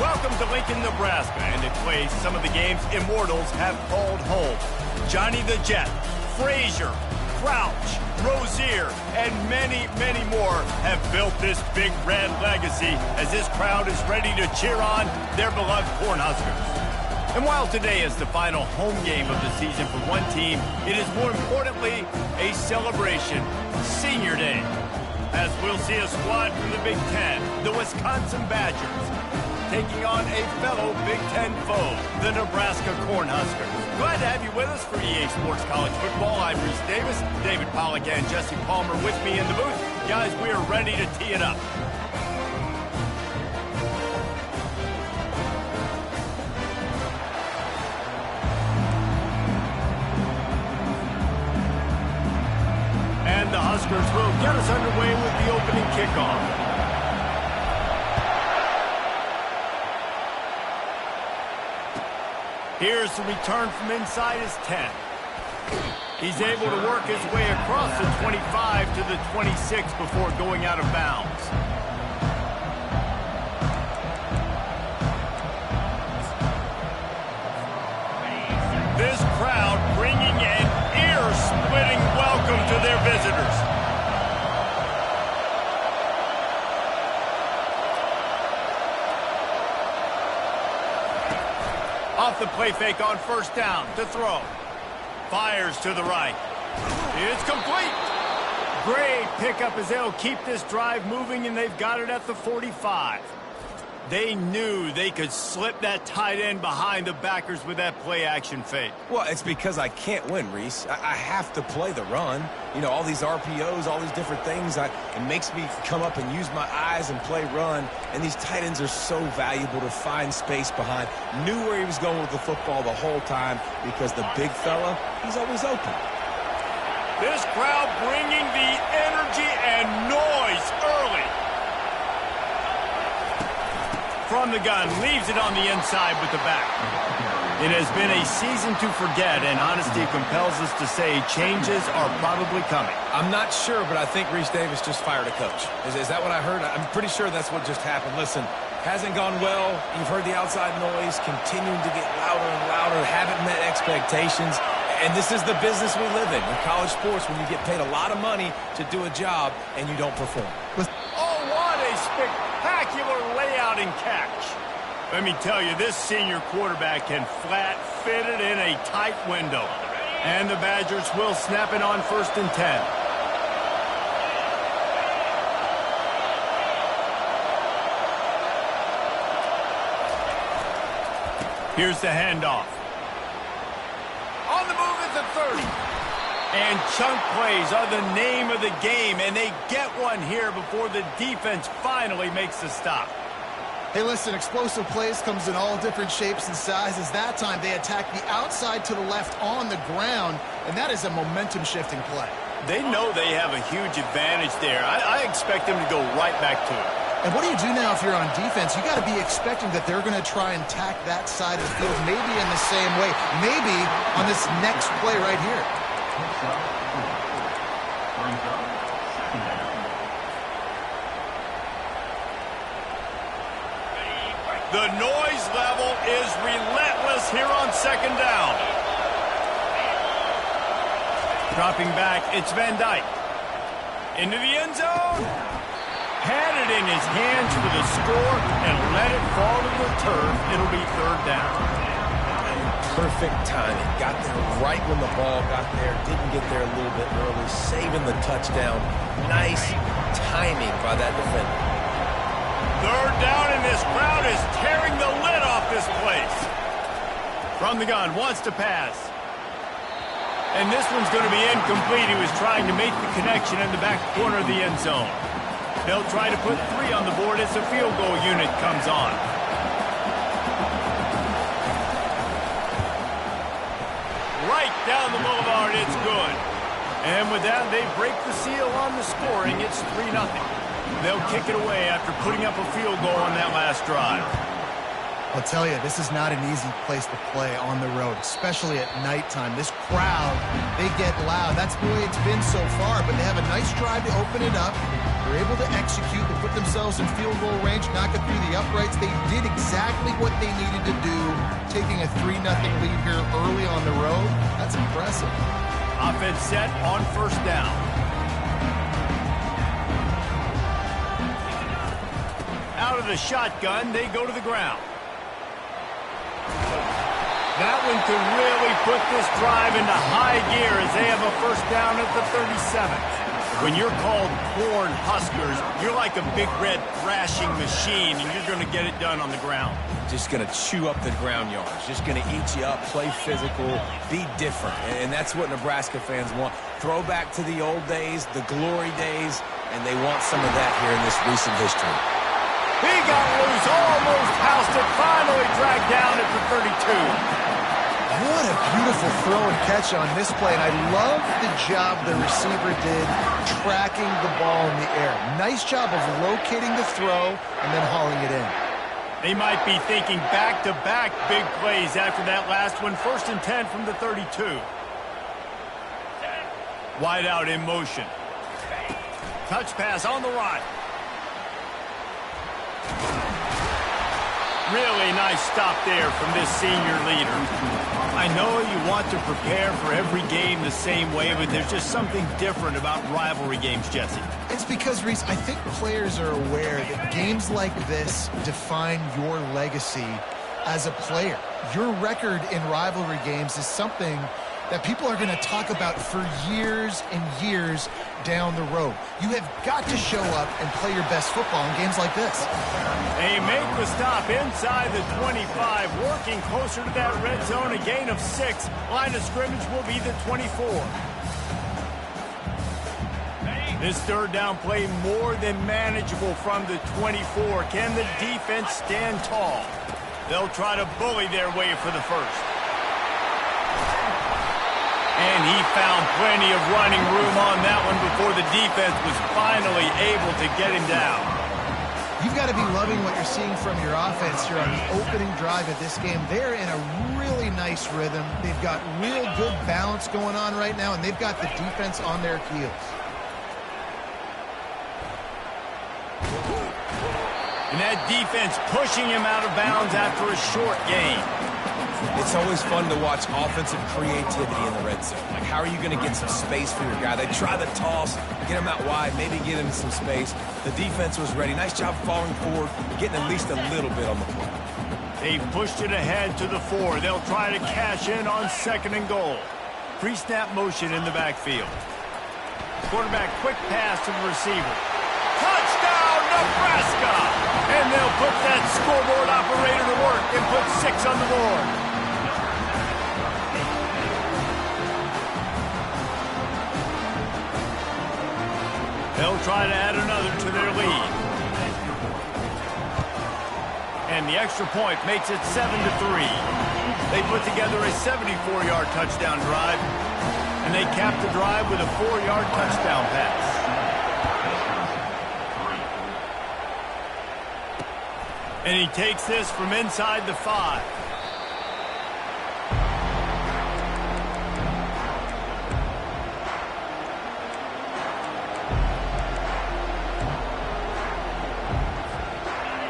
Welcome to Lincoln, Nebraska, and a place some of the game's immortals have called home. Johnny the Jet, Frazier, Crouch, Rozier, and many, many more have built this big red legacy as this crowd is ready to cheer on their beloved Cornhuskers. And while today is the final home game of the season for one team, it is more importantly a celebration, Senior Day, as we'll see a squad from the Big Ten, the Wisconsin Badgers, taking on a fellow Big Ten foe, the Nebraska Cornhuskers. Glad to have you with us for EA Sports College Football. I'm Reese Davis, David Pollack and Jesse Palmer with me in the booth. Guys, we are ready to tee it up. And the Huskers will get us underway with the opening kickoff. Here's the return from inside his 10. He's able to work his way across the 25 to the 26 before going out of bounds. This crowd bringing an ear-splitting welcome to their visitors. Off the play fake on first down to throw. Fires to the right. It's complete. Great pickup as they'll keep this drive moving, and they've got it at the 45. They knew they could slip that tight end behind the backers with that play action fake. Well, it's because I can't win, Reese. I have to play the run. You know, all these RPOs, all these different things, it makes me come up and use my eyes and play run. And these tight ends are so valuable to find space behind. Knew where he was going with the football the whole time because the big fella, he's always open. This crowd bringing the energy and noise early. From the gun, leaves it on the inside with the back. It has been a season to forget, and honesty compels us to say changes are probably coming. I'm not sure, but I think Reese Davis just fired a coach. Is that what I heard? I'm pretty sure that's what just happened. Listen, hasn't gone well. You've heard the outside noise continuing to get louder and louder. Haven't met expectations. And this is the business we live in college sports, when you get paid a lot of money to do a job and you don't perform. Oh, what a spectacular layout and catch. Let me tell you, this senior quarterback can flat fit it in a tight window. And the Badgers will snap it on 1st and 10. Here's the handoff. On the move at the 30. And chunk plays are the name of the game, and they get one here before the defense finally makes the stop. Hey, listen, explosive plays comes in all different shapes and sizes. That time they attack the outside to the left on the ground, and that is a momentum-shifting play. They know they have a huge advantage there. I expect them to go right back to it. And what do you do now if you're on defense? You got to be expecting that they're going to try and tack that side of the field, maybe in the same way, maybe on this next play right here. The noise level is relentless here on 2nd down. Dropping back, it's Van Dyke. Into the end zone. Had it in his hands for the score and let it fall to the turf. It'll be 3rd down. Perfect timing. Got there right when the ball got there. Didn't get there a little bit early. Saving the touchdown. Nice timing by that defender. 3rd down, and this crowd is tearing the lid off this place. From the gun, wants to pass. And this one's going to be incomplete. He was trying to make the connection in the back corner of the end zone. They'll try to put 3 on the board as the field goal unit comes on. Right down the boulevard, it's good. And with that, they break the seal on the scoring. It's 3-0. They'll kick it away after putting up a field goal on that last drive. I'll tell you, this is not an easy place to play on the road, especially at nighttime. This crowd, they get loud. That's the way it's been so far, but they have a nice drive to open it up. They're able to execute, to put themselves in field goal range, knock it through the uprights. They did exactly what they needed to do, taking a 3-0 lead here early on the road. That's impressive. Offense set on first down. Out of the shotgun, they go to the ground. That one could really put this drive into high gear as they have a first down at the 37th. When you're called Corn Huskers, you're like a big red thrashing machine, and you're going to get it done on the ground. Just going to chew up the ground yards. Just going to eat you up, play physical, be different. And that's what Nebraska fans want. Throw back to the old days, the glory days, and they want some of that here in this recent history. He got loose, almost housed it, finally dragged down at the 32. What a beautiful throw and catch on this play, and I love the job the receiver did tracking the ball in the air. Nice job of locating the throw and then hauling it in. They might be thinking back-to-back big plays after that last one. 1st and 10 from the 32. Wide out in motion. Touch pass on the right. Really nice stop there from this senior leader. I know you want to prepare for every game the same way, but there's just something different about rivalry games, Jesse. It's because, Reese, I think players are aware that games like this define your legacy as a player. Your record in rivalry games is something that people are going to talk about for years and years down the road. You have got to show up and play your best football in games like this. They make the stop inside the 25, working closer to that red zone, a gain of 6. Line of scrimmage will be the 24. This third down play more than manageable from the 24. Can the defense stand tall? They'll try to bully their way for the first. And he found plenty of running room on that one before the defense was finally able to get him down. You've got to be loving what you're seeing from your offense here on the opening drive of this game. They're in a really nice rhythm. They've got real good balance going on right now, and they've got the defense on their heels. And that defense pushing him out of bounds after a short gain. It's always fun to watch offensive creativity in the red zone. Like, how are you going to get some space for your guy? They try the toss, get him out wide, maybe get him some space. The defense was ready. Nice job falling forward, getting at least a little bit on the play. They pushed it ahead to the 4. They'll try to cash in on 2nd and goal. Pre-snap motion in the backfield. Quarterback quick pass to the receiver. Touchdown, Nebraska! And they'll put that scoreboard operator to work and put 6 on the board. They'll try to add another to their lead. And the extra point makes it 7-3. They put together a 74-yard touchdown drive, and they cap the drive with a 4-yard touchdown pass. And he takes this from inside the 5.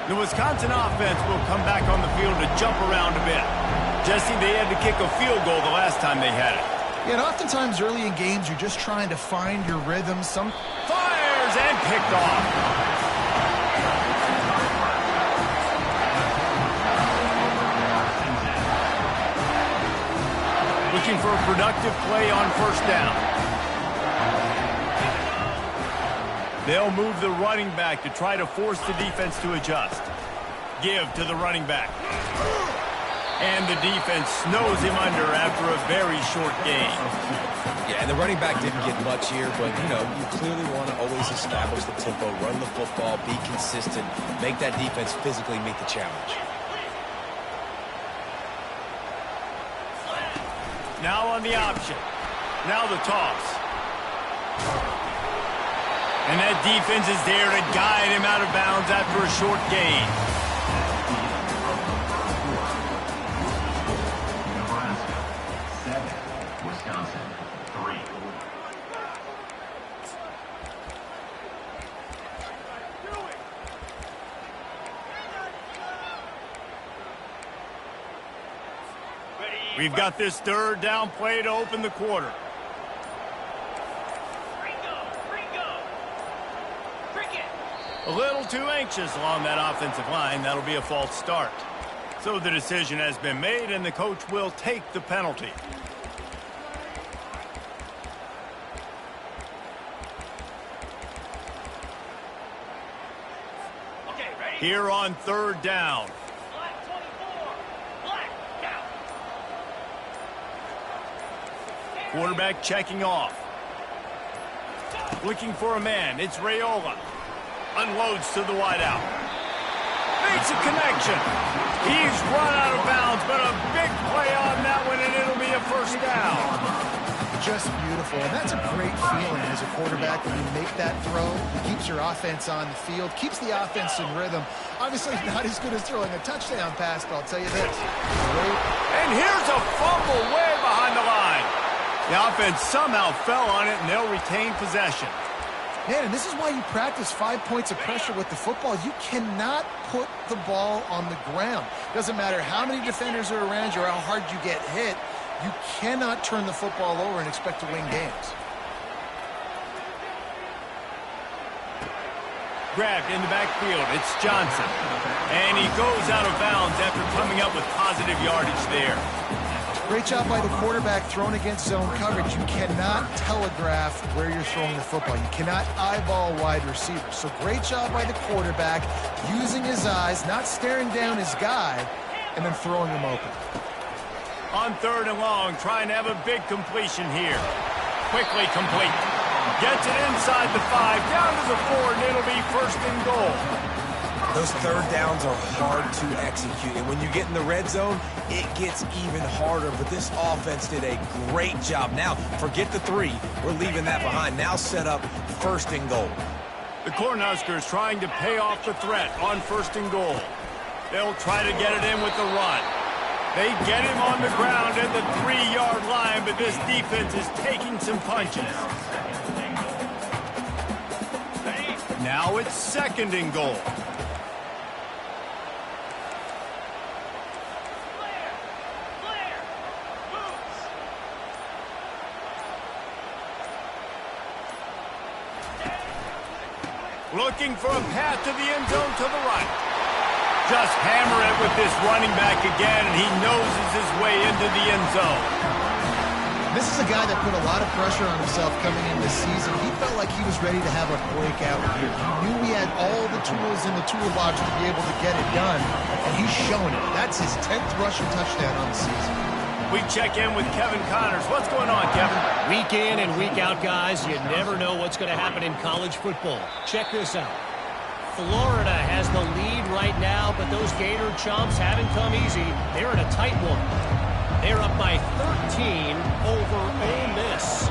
The Wisconsin offense will come back on the field to jump around a bit. Jesse, they had to kick a field goal the last time they had it. Yeah, and oftentimes early in games, you're just trying to find your rhythm. Some fires and picked off. Looking for a productive play on first down. They'll move the running back to try to force the defense to adjust. Give to the running back. And the defense snows him under after a very short gain. Yeah, and the running back didn't get much here, but, you know, you clearly want to always establish the tempo, run the football, be consistent, make that defense physically meet the challenge. Now on the option. Now the toss. And that defense is there to guide him out of bounds after a short gain. Nebraska 7, Wisconsin 3. We've got this third down play to open the quarter. A little too anxious along that offensive line. That'll be a false start. So the decision has been made, and the coach will take the penalty. Here on third down. Quarterback checking off. Looking for a man. It's Raiola. Unloads to the wideout. Makes a connection. He's run out of bounds, but a big play on that one, and it'll be a first down. Just beautiful, and that's a great feeling as a quarterback when you make that throw. It keeps your offense on the field, keeps the offense in rhythm. Obviously not as good as throwing a touchdown pass, but I'll tell you this. And here's a fumble way behind the line. The offense somehow fell on it, and they'll retain possession. Man, and this is why you practice 5 points of pressure with the football. You cannot put the ball on the ground. Doesn't matter how many defenders are around you or how hard you get hit. You cannot turn the football over and expect to win games. Grabbed in the backfield. It's Johnson. And he goes out of bounds after coming up with positive yardage there. Great job by the quarterback thrown against zone coverage. You cannot telegraph where you're throwing the football. You cannot eyeball wide receivers. So great job by the quarterback using his eyes, not staring down his guy, and then throwing him open. On third and long, trying to have a big completion here. Quickly complete. Gets it inside the 5, down to the 4, and it'll be first and goal. Those third downs are hard to execute, and when you get in the red zone, it gets even harder, but this offense did a great job. Now, forget the 3. We're leaving that behind. Now set up first and goal. The Cornhuskers trying to pay off the threat on first and goal. They'll try to get it in with the run. They get him on the ground at the 3-yard line, but this defense is taking some punches. Now it's second and goal. Looking for a path to the end zone to the right. Just hammer it with this running back again, and he noses his way into the end zone. This is a guy that put a lot of pressure on himself coming in this season. He felt like he was ready to have a breakout year. He knew he had all the tools in the toolbox to be able to get it done, and he's shown it. That's his 10th rushing touchdown on the season. We check in with Kevin Connors. What's going on, Kevin? Week in and week out, guys, you never know what's going to happen in college football. Check this out. Florida has the lead right now, but those Gator chumps haven't come easy. They're in a tight one. They're up by 13 over Ole Miss.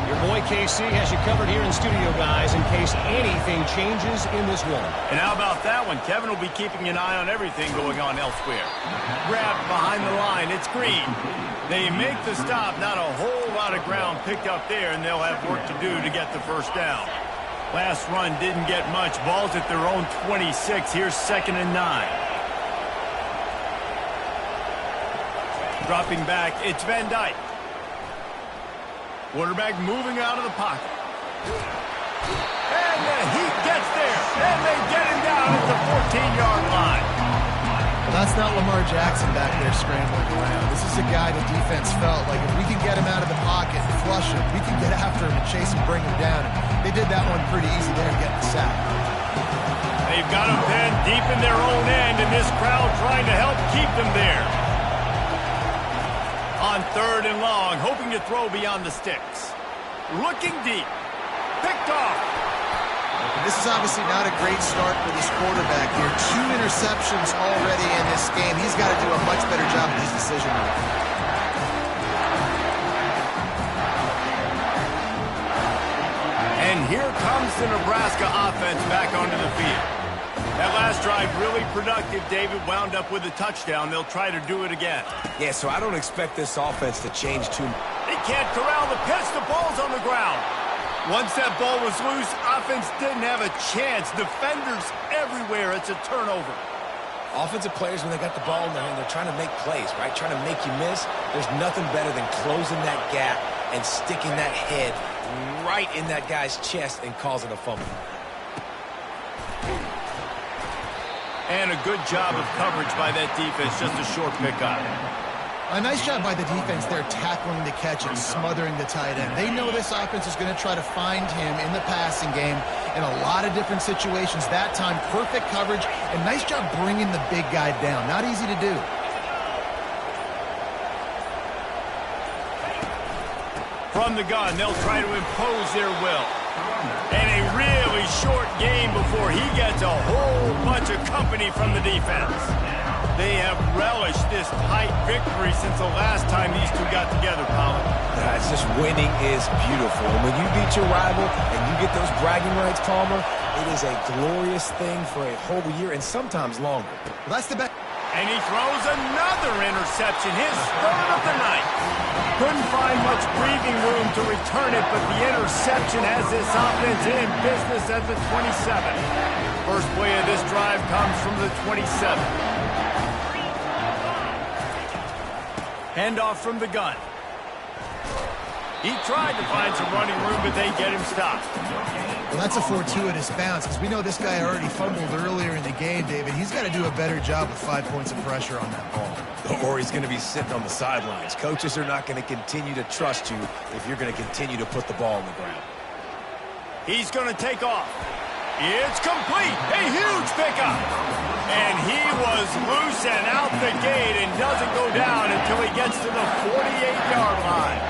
Your boy KC has you covered here in studio, guys, in case anything changes in this one. And how about that one? Kevin will be keeping an eye on everything going on elsewhere. Grabbed behind the line. It's Green. They make the stop. Not a whole lot of ground picked up there, and they'll have work to do to get the first down. Last run didn't get much. Ball's at their own 26. Here's second and 9. Dropping back, it's Van Dyke. Quarterback moving out of the pocket. And he gets there. And they get him down at the 14-yard line. Well, that's not Lamar Jackson back there scrambling around. This is a guy the defense felt like if we can get him out of the pocket and flush him, we can get after him and chase him, bring him down. They did that one pretty easy there and getting the sack. They've got him pinned deep in their own end, and this crowd trying to help keep them there. On third and long, hoping to throw beyond the sticks. Looking deep. Picked off. This is obviously not a great start for this quarterback here. 2 interceptions already in this game. He's got to do a much better job of his decision making. And here comes the Nebraska offense back onto the field. That last drive really productive. David wound up with a touchdown. They'll try to do it again. Yeah, so I don't expect this offense to change too much. They can't corral the pitch. The ball's on the ground. Once that ball was loose, offense didn't have a chance. Defenders everywhere. It's a turnover. Offensive players, when they got the ball in their hand, they're trying to make plays, right? Trying to make you miss. There's nothing better than closing that gap and sticking that head right in that guy's chest and causing a fumble. And a good job of coverage by that defense, just a short pickup. A nice job by the defense there, tackling the catch and smothering the tight end. They know this offense is going to try to find him in the passing game in a lot of different situations. That time, perfect coverage, and nice job bringing the big guy down. Not easy to do. From the gun, they'll try to impose their will. And a really short game before he gets a whole bunch of company from the defense. They have relished this tight victory since the last time these two got together, Colin. Yeah, it's just winning is beautiful. And when you beat your rival and you get those bragging rights, Palmer, it is a glorious thing for a whole year and sometimes longer. Well, that's the best. And he throws another interception, his third of the night. Couldn't find much breathing room to return it, but the interception has this offense in business at the 27. First play of this drive comes from the 27. Handoff from the gun. He tried to find some running room, but they get him stopped. Well, that's a fortuitous bounce because we know this guy already fumbled earlier in the game, David. He's got to do a better job with 5 points of pressure on that ball. Or he's going to be sitting on the sidelines. Coaches are not going to continue to trust you if you're going to continue to put the ball on the ground. He's going to take off. It's complete. A huge pickup. And he was loose and out the gate and doesn't go down until he gets to the 48-yard line.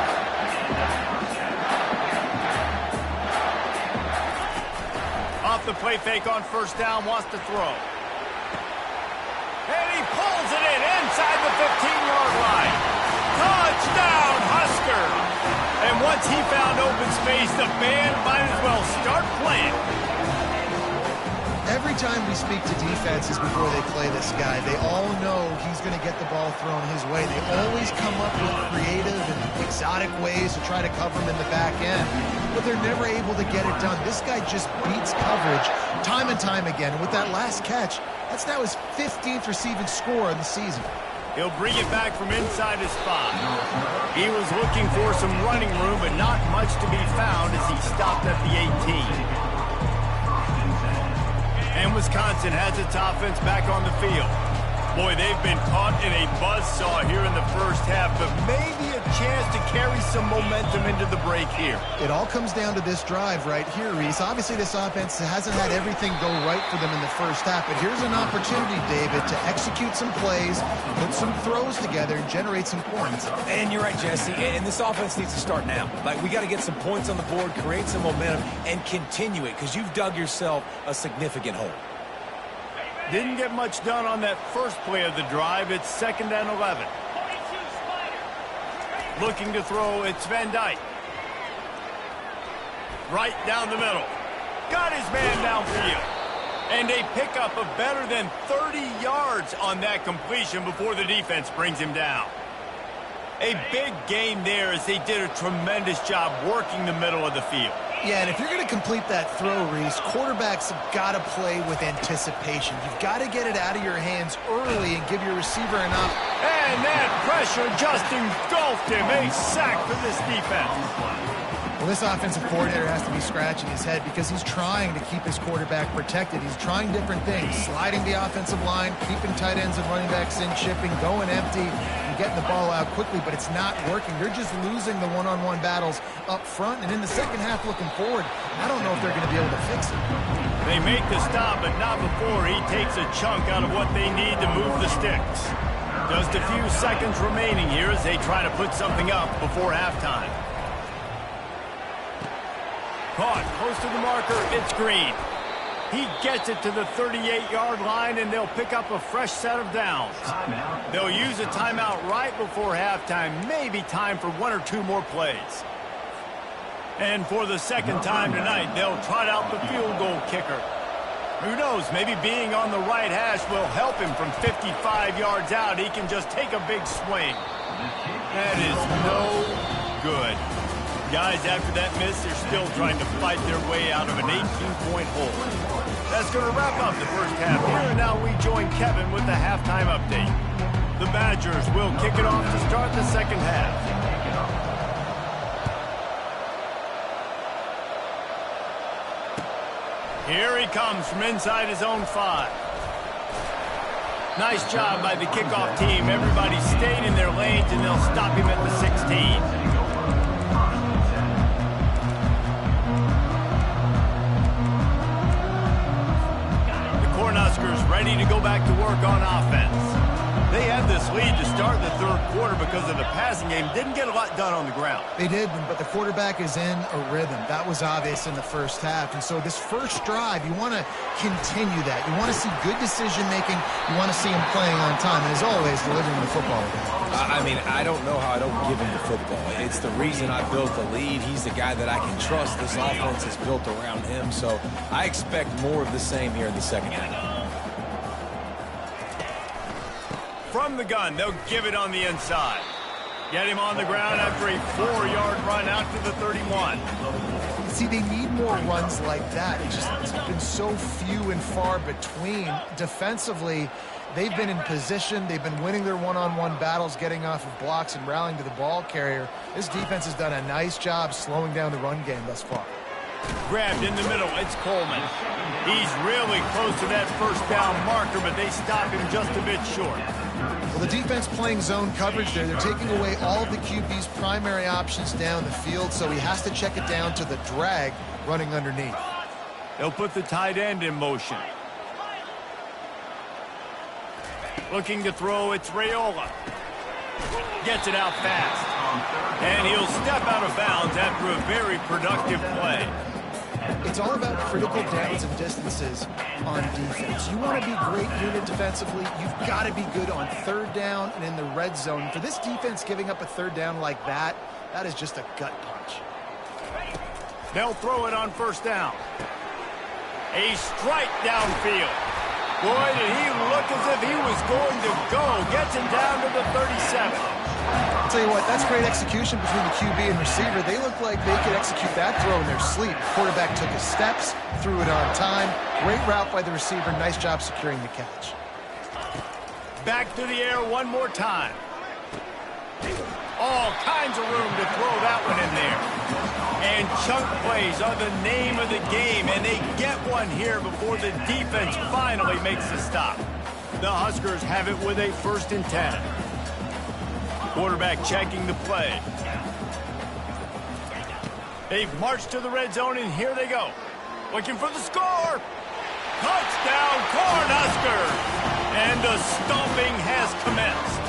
Off the play fake on first down, wants to throw. And he pulls it in inside the 15-yard line. Touchdown, Husker! And once he found open space, the band might as well start playing. Every time we speak to defenses before they play this guy, they all know he's going to get the ball thrown his way. They always come up with creative and exotic ways to try to cover him in the back end, but they're never able to get it done. This guy just beats coverage time and time again. And with that last catch, that's now his 15th receiving score in the season. He'll bring it back from inside his spot. He was looking for some running room, but not much to be found as he stopped at the 18. And Wisconsin has its offense back on the field. Boy, they've been caught in a buzzsaw here in the first half, but maybe a chance to carry some momentum into the break here. It all comes down to this drive right here, Reese. Obviously, this offense hasn't had everything go right for them in the first half, but here's an opportunity, David, to execute some plays, put some throws together, and generate some points. And you're right, Jesse, and this offense needs to start now. Like, we got to get some points on the board, create some momentum, and continue it, because you've dug yourself a significant hole. Didn't get much done on that first play of the drive. It's 2nd and 11. Looking to throw, it's Van Dyke. Right down the middle. Got his man downfield. And a pickup of better than 30 yards on that completion before the defense brings him down. A big gain there as they did a tremendous job working the middle of the field. Yeah, and if you're going to complete that throw, Reese, quarterbacks have got to play with anticipation. You've got to get it out of your hands early and give your receiver enough. And that pressure just engulfed him. A sack for this defense. Well, this offensive coordinator has to be scratching his head because he's trying to keep his quarterback protected. He's trying different things, sliding the offensive line, keeping tight ends and running backs in, chipping, going empty, and getting the ball out quickly, but it's not working. They're just losing the one-on-one battles up front, and in the second half looking forward, I don't know if they're going to be able to fix it. They make the stop, but not before he takes a chunk out of what they need to move the sticks. Just a few seconds remaining here as they try to put something up before halftime. Caught close to the marker, it's Green. He gets it to the 38-yard line, and they'll pick up a fresh set of downs. They'll use a timeout right before halftime, maybe time for one or two more plays. And for the second time tonight, they'll trot out the field goal kicker. Who knows, maybe being on the right hash will help him from 55 yards out. He can just take a big swing. That is no good. Guys, after that miss, they're still trying to fight their way out of an 18-point hole. That's going to wrap up the first half here, and now we rejoin Kevin with the halftime update. The Badgers will kick it off to start the second half. Here he comes from inside his own 5. Nice job by the kickoff team. Everybody stayed in their lanes, and they'll stop him at the 16. The Cornhuskers ready to go back to work on offense. They had this lead to start the third quarter because of the passing game. Didn't get a lot done on the ground. They did, but the quarterback is in a rhythm. That was obvious in the first half. And so this first drive, you want to continue that. You want to see good decision-making. You want to see him playing on time. And as always, delivering the football. I mean, I don't know how I don't give him the football. It's the reason I built the lead. He's the guy that I can trust. This offense is built around him. So I expect more of the same here in the second half. From the gun, they'll give it on the inside. Get him on the ground after a 4-yard run out to the 31. See, they need more runs like that. It's been so few and far between. Defensively, they've been in position. They've been winning their one-on-one battles, getting off of blocks and rallying to the ball carrier. This defense has done a nice job slowing down the run game thus far. Grabbed in the middle, it's Coleman. He's really close to that first down marker, but they stop him just a bit short. Well, the defense playing zone coverage there. They're taking away all of the QB's primary options down the field, so he has to check it down to the drag running underneath. They'll put the tight end in motion. Looking to throw, it's Raiola. Gets it out fast. And he'll step out of bounds after a very productive play. It's all about critical downs and distances on defense. You want to be great unit defensively, you've got to be good on third down and in the red zone. For this defense giving up a third down like that, that is just a gut punch. They'll throw it on first down. A strike downfield. Boy, did he look as if he was going to go. Gets him down to the 37. I'll tell you what, that's great execution between the QB and receiver. They look like they could execute that throw in their sleep. The quarterback took his steps, threw it on time. Great route by the receiver. Nice job securing the catch. Back to the air one more time. All kinds of room to throw that one in there. And chunk plays are the name of the game, and they get one here before the defense finally makes the stop. The Huskers have it with a 1st and 10. Quarterback checking the play. They've marched to the red zone, and here they go. Looking for the score. Touchdown, Cornhuskers! And the stomping has commenced.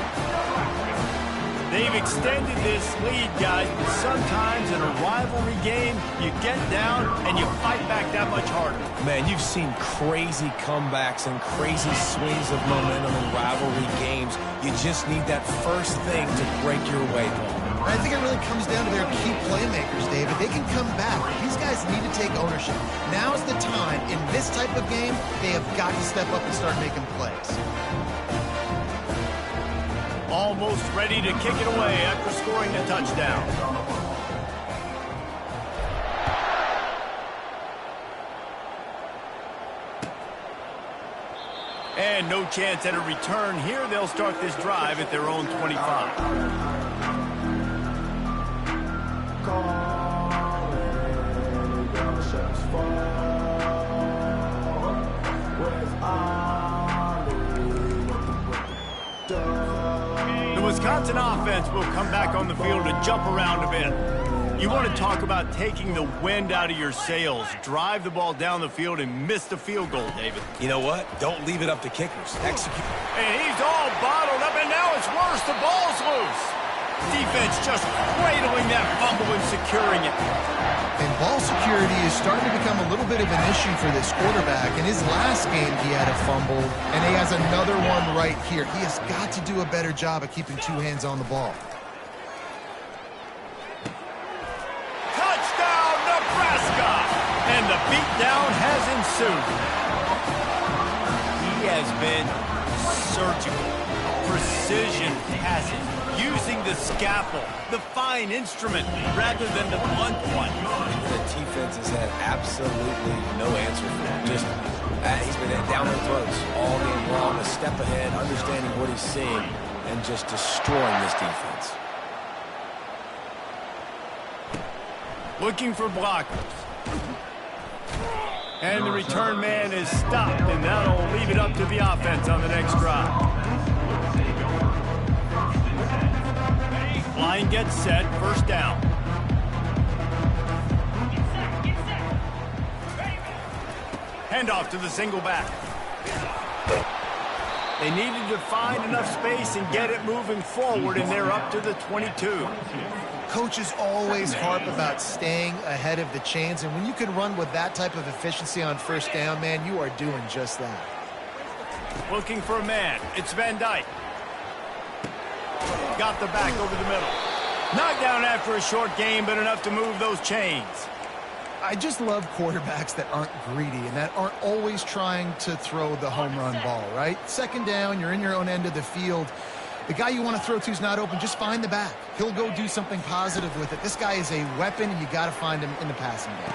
They've extended this lead, guys, but sometimes in a rivalry game, you get down and you fight back that much harder. Man, you've seen crazy comebacks and crazy swings of momentum in rivalry games. You just need that first thing to break your way home. I think it really comes down to their key playmakers, David. They can come back. These guys need to take ownership. Now's the time. In this type of game, they have got to step up and start making plays. Almost ready to kick it away after scoring a touchdown. And no chance at a return here. They'll start this drive at their own 25. The Wisconsin offense will come back on the field to jump around a bit. You want to talk about taking the wind out of your sails. Drive the ball down the field and miss the field goal, David. You know what? Don't leave it up to kickers. Execute. And he's all bottled up, and now it's worse. The ball's loose. Defense just cradling that fumble and securing it. And ball security is starting to become a little bit of an issue for this quarterback. In his last game, he had a fumble, and he has another one right here. He has got to do a better job of keeping two hands on the ball. Touchdown, Nebraska! And the beatdown has ensued. He has been surgical, precision passing, using the scalpel, the fine instrument, rather than the blunt one. The defense has had absolutely no answer for him. Just, he's been down their throats all game long. step ahead, understanding what he's seeing, and just destroying this defense. Looking for blockers. And the return man is stopped, and that'll leave it up to the offense on the next drive. Line gets set, first down. Handoff to the single back. They needed to find enough space and get it moving forward, and they're up to the 22. Coaches always harp about staying ahead of the chains, and when you can run with that type of efficiency on first down, man, you are doing just that. Looking for a man. It's Van Dyke. Got the back over the middle. Knocked down after a short game, but enough to move those chains. I just love quarterbacks that aren't greedy and that aren't always trying to throw the home run ball, right? Second down, you're in your own end of the field. The guy you want to throw to is not open. Just find the back. He'll go do something positive with it. This guy is a weapon, and you got to find him in the passing game.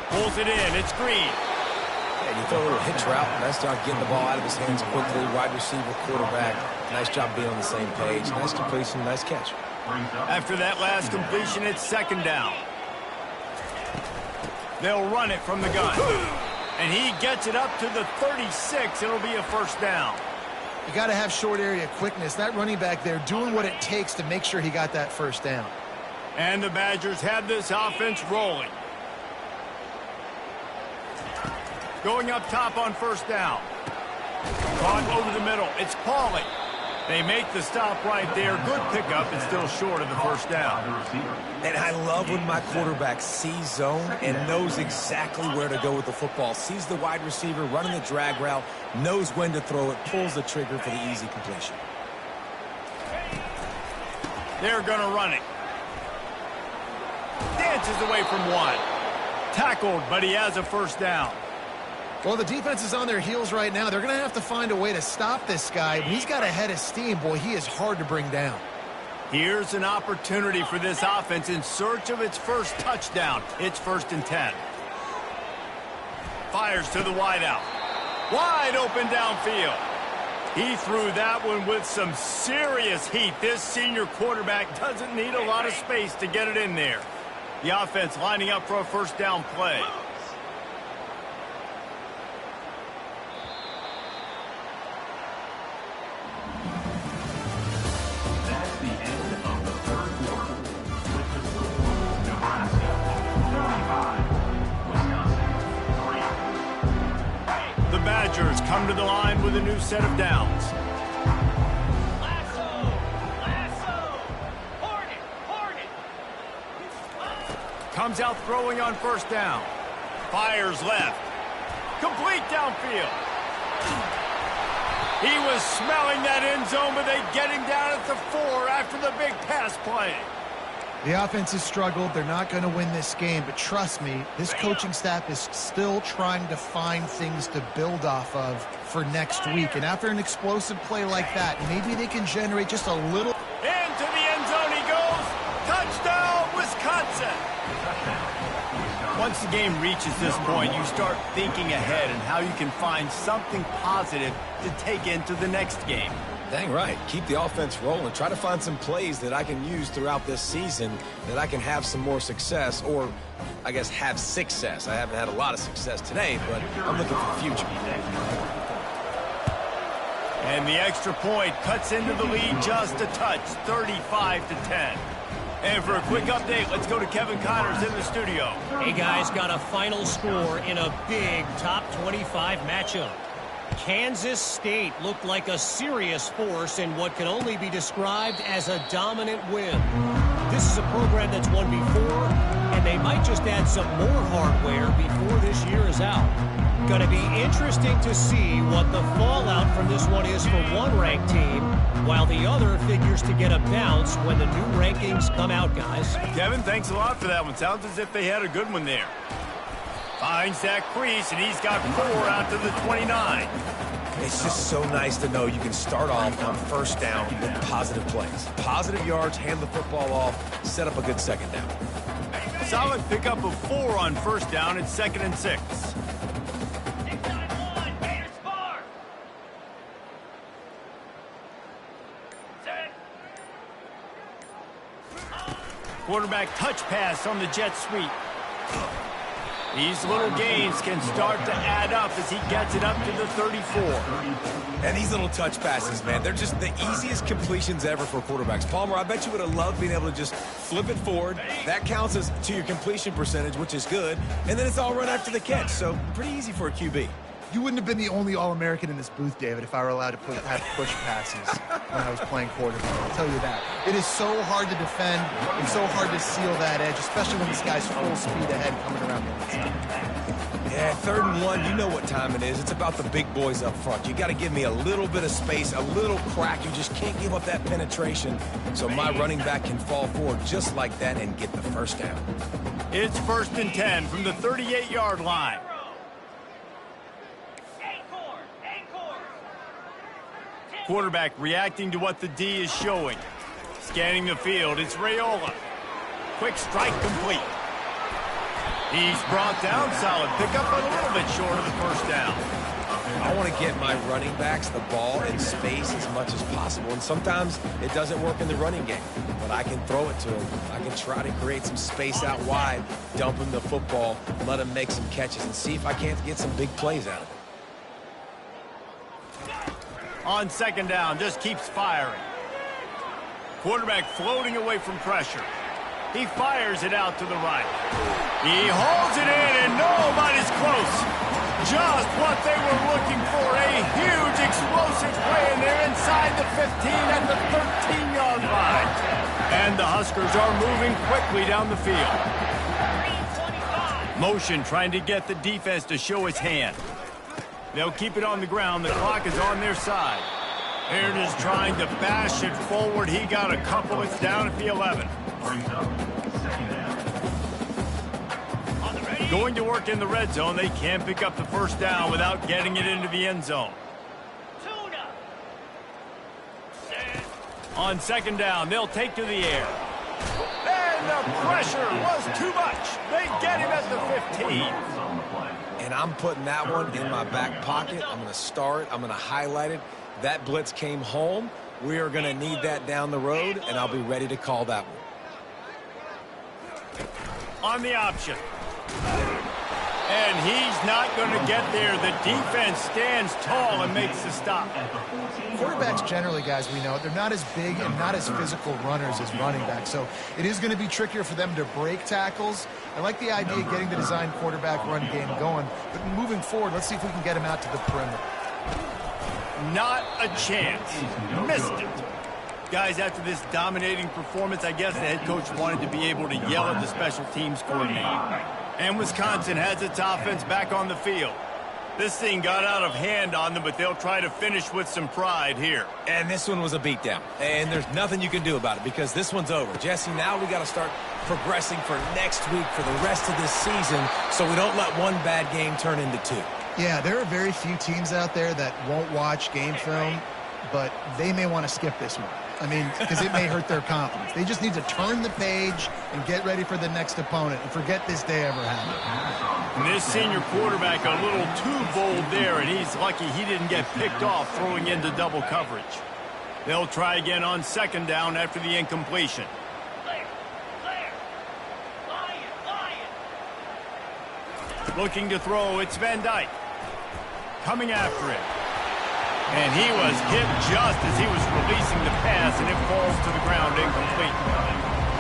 Pulls it in. It's Green. Yeah, you throw a little hitch route. Nice job getting the ball out of his hands quickly. Wide receiver, quarterback. Nice job being on the same page. Nice completion, nice catch. After that last completion, it's second down. They'll run it from the gun. And he gets it up to the 36. It'll be a first down. You got to have short area quickness. That running back there doing what it takes to make sure he got that first down. And the Badgers have this offense rolling. Going up top on first down. Caught over the middle. It's Pauly. They make the stop right there. Good pickup. It's still short of the first down. And I love when my quarterback sees zone and knows exactly where to go with the football. Sees the wide receiver running the drag route, knows when to throw it, pulls the trigger for the easy completion. They're going to run it. Dances away from one. Tackled, but he has a first down. Well, the defense is on their heels right now. They're going to have to find a way to stop this guy. He's got a head of steam. Boy, he is hard to bring down. Here's an opportunity for this offense in search of its first touchdown. It's 1st and 10. Fires to the wideout. Wide open downfield. He threw that one with some serious heat. This senior quarterback doesn't need a lot of space to get it in there. The offense lining up for a first down play. Badgers come to the line with a new set of downs. Hornet. Comes out throwing on first down. Fires left. Complete downfield. He was smelling that end zone, but they get him down at the 4 after the big pass play. The offense has struggled. They're not going to win this game, but trust me, this coaching staff is still trying to find things to build off of for next week. And after an explosive play like that, maybe they can generate just a little. Into the end zone he goes. Touchdown, Wisconsin. Once the game reaches this point, you start thinking ahead and how you can find something positive to take into the next game. Dang right. Keep the offense rolling. Try to find some plays that I can use throughout this season that I can have some more success, or I guess have success. I haven't had a lot of success today, but I'm looking for the future. And the extra point cuts into the lead just a touch, 35-10. And for a quick update, let's go to Kevin Connors in the studio. Hey, guys, got a final score in a big top 25 matchup. Kansas State looked like a serious force in what can only be described as a dominant win. This is a program that's won before, and they might just add some more hardware before this year is out. Going to be interesting to see what the fallout from this one is for one ranked team, while the other figures to get a bounce when the new rankings come out, guys. Kevin, thanks a lot for that one. Sounds as if they had a good one there. Finds that crease, and he's got 4 out to the 29. It's just so nice to know you can start off on first down with positive plays. Positive yards, hand the football off, set up a good second down. Solid pickup of 4 on first down. It's 2nd and 6. Quarterback touch pass on the jet sweep. These little gains can start to add up as he gets it up to the 34. And these little touch passes, man, they're just the easiest completions ever for quarterbacks. Palmer, I bet you would have loved being able to just flip it forward. That counts as to your completion percentage, which is good. And then it's all run after the catch, so pretty easy for a QB. You wouldn't have been the only All-American in this booth, David, if I were allowed to have push passes when I was playing quarterback. I'll tell you that. It is so hard to defend and so hard to seal that edge, especially when this guy's full speed ahead coming around the outside. Yeah, 3rd and 1, you know what time it is. It's about the big boys up front. You got to give me a little bit of space, a little crack. You just can't give up that penetration so my running back can fall forward just like that and get the first down. It's 1st and 10 from the 38-yard line. Quarterback reacting to what the D is showing. Scanning the field, it's Raiola. Quick strike complete. He's brought down, solid pickup, but a little bit short of the first down. I want to get my running backs the ball in space as much as possible, and sometimes it doesn't work in the running game, but I can throw it to him. I can try to create some space out wide, dump him the football, let him make some catches, and see if I can't get some big plays out of it. On 2nd down, just keeps firing. Quarterback floating away from pressure. He fires it out to the right. He holds it in, and nobody's close. Just what they were looking for, a huge explosive play, and they're inside the 15 at the 13-yard line. And the Huskers are moving quickly down the field. Motion trying to get the defense to show his hand. They'll keep it on the ground. The clock is on their side. They're just trying to bash it forward. He got a couple. It's down at the 11. Going to work in the red zone. They can't pick up the first down without getting it into the end zone. On 2nd down, they'll take to the air. And the pressure was too much. They get him at the 15. And I'm putting that one in my back pocket. I'm going to star it. I'm going to highlight it. That blitz came home. We are going to need that down the road, and I'll be ready to call that one. On the option. And he's not going to get there. The defense stands tall and makes the stop. Quarterbacks generally, guys, we know, they're not as big and not as physical runners as running backs, so it is going to be trickier for them to break tackles. I like the idea of getting the design quarterback run game going, but moving forward, let's see if we can get him out to the perimeter. Not a chance. Missed it. Guys, after this dominating performance, I guess the head coach wanted to be able to yell at the special teams coordinator. And Wisconsin has its offense back on the field. This thing got out of hand on them, but they'll try to finish with some pride here. And this one was a beatdown. And there's nothing you can do about it because this one's over. Jesse, now we got to start progressing for next week for the rest of this season so we don't let one bad game turn into two. Yeah, there are very few teams out there that won't watch game film, but they may want to skip this one. I mean, because it may hurt their confidence. They just need to turn the page and get ready for the next opponent and forget this day ever happened. And this senior quarterback a little too bold there, and he's lucky he didn't get picked off throwing into double coverage. They'll try again on 2nd down after the incompletion. Looking to throw, it's Van Dyke. Coming after it. And he was hit just as he was releasing the pass, and it falls to the ground incomplete.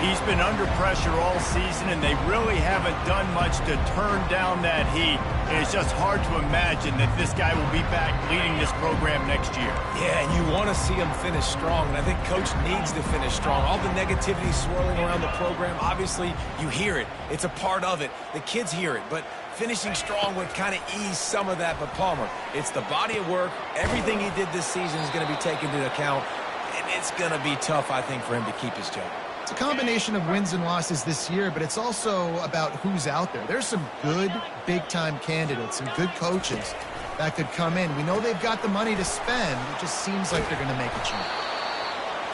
He's been under pressure all season, and they really haven't done much to turn down that heat. And it's just hard to imagine that this guy will be back leading this program next year. Yeah, and you want to see him finish strong, and I think Coach needs to finish strong. All the negativity swirling around the program, obviously you hear it. It's a part of it. The kids hear it, but finishing strong would kind of ease some of that. But Palmer, it's the body of work. Everything he did this season is going to be taken into account, and it's going to be tough, I think, for him to keep his job. It's a combination of wins and losses this year, but it's also about who's out there. There's some good big-time candidates, some good coaches that could come in. We know they've got the money to spend. It just seems like they're going to make a change.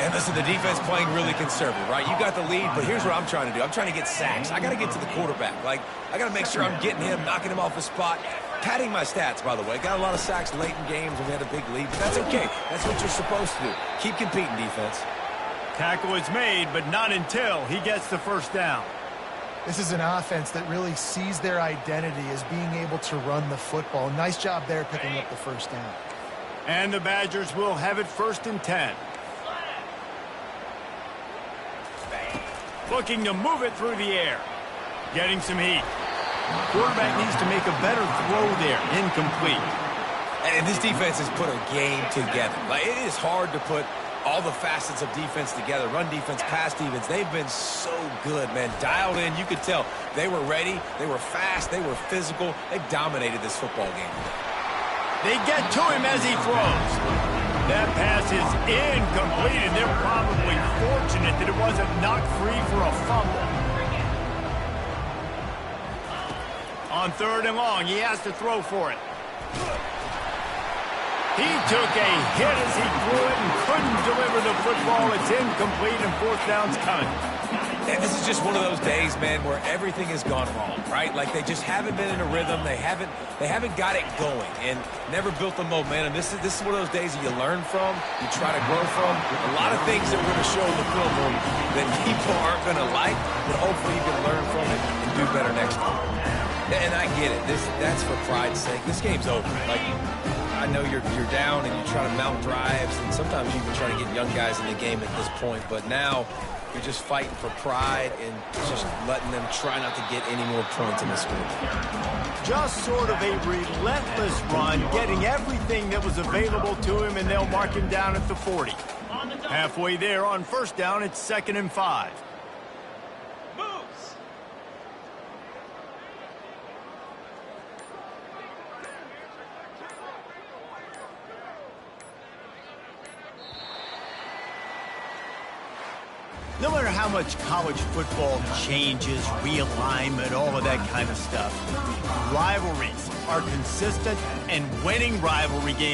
And listen, the defense playing really conservative, right? You got the lead, but here's what I'm trying to do. I'm trying to get sacks. I got to get to the quarterback. Like, I got to make sure I'm getting him, knocking him off the spot. Padding my stats, by the way. Got a lot of sacks late in games when we had a big lead, but that's okay. That's what you're supposed to do. Keep competing, defense. Tackle is made, but not until he gets the first down. This is an offense that really sees their identity as being able to run the football. Nice job there picking up the first down. And the Badgers will have it 1st and 10. Looking to move it through the air. Getting some heat. Quarterback needs to make a better throw there. Incomplete. And this defense has put a game together. Like, it is hard to put all the facets of defense together. Run defense, pass defense. They've been so good, man. Dialed in. You could tell they were ready. They were fast. They were physical. They dominated this football game. They get to him as he throws. That pass is incomplete, and they're probably fortunate that it wasn't knocked free for a fumble. On 3rd and long, he has to throw for it. He took a hit as he threw it and couldn't deliver the football. It's incomplete, and 4th down's coming. And this is just one of those days, man, where everything has gone wrong, right? Like, they just haven't been in a rhythm. They haven't got it going and never built the momentum. This is one of those days that you learn from, you try to grow from. A lot of things that we're going to show in the film room that people aren't going to like, but hopefully you can learn from it and do better next time. And I get it. That's for pride's sake. This game's over. Like, I know you're down and you try to mount drives, and sometimes you even try to get young guys in the game at this point, but now you're just fighting for pride and just letting them try not to get any more points in this game. Just sort of a relentless run, getting everything that was available to him, and they'll mark him down at the 40. Halfway there on 1st down, it's 2nd and 5. No matter how much college football changes, realignment, all of that kind of stuff, rivalries are consistent, and winning rivalry games